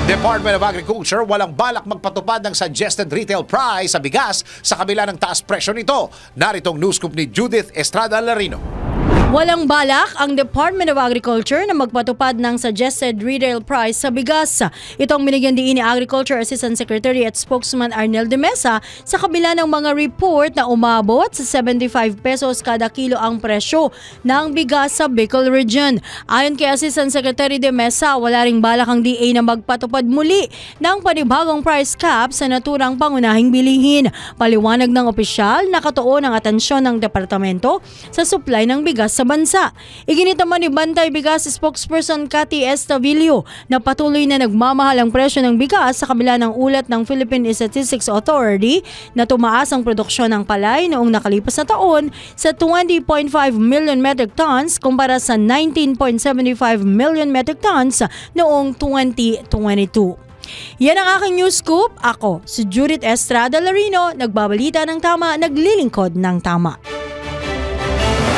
Department of Agriculture walang balak magpatupad ng suggested retail price sa bigas sa kabila ng taas presyo nito. Naritong news scoop ni Judith Estrada Larino. Walang balak ang Department of Agriculture na magpatupad ng suggested retail price sa bigas. Itong binigyan diin ni Agriculture Assistant Secretary at Spokesman Arnel de Mesa sa kabila ng mga report na umabot sa 75 pesos kada kilo ang presyo ng bigas sa Bicol Region. Ayon kay Assistant Secretary de Mesa, wala ring balak ang DA na magpatupad muli ng panibagong price cap sa naturang pangunahing bilihin. Paliwanag ng opisyal, nakatuon ang atensyon ng departamento sa supply ng bigas sa bansa. Iginit naman ni Bantay Bigas spokesperson Cathy Estavillo na patuloy na nagmamahal ang presyo ng bigas sa kabila ng ulat ng Philippine Statistics Authority na tumaas ang produksyon ng palay noong nakalipas na taon sa 20.5 million metric tons kumpara sa 19.75 million metric tons noong 2022. Yan ang aking news scoop. Ako, si Judith Estrada Larino, nagbabalita ng tama, naglilingkod ng tama.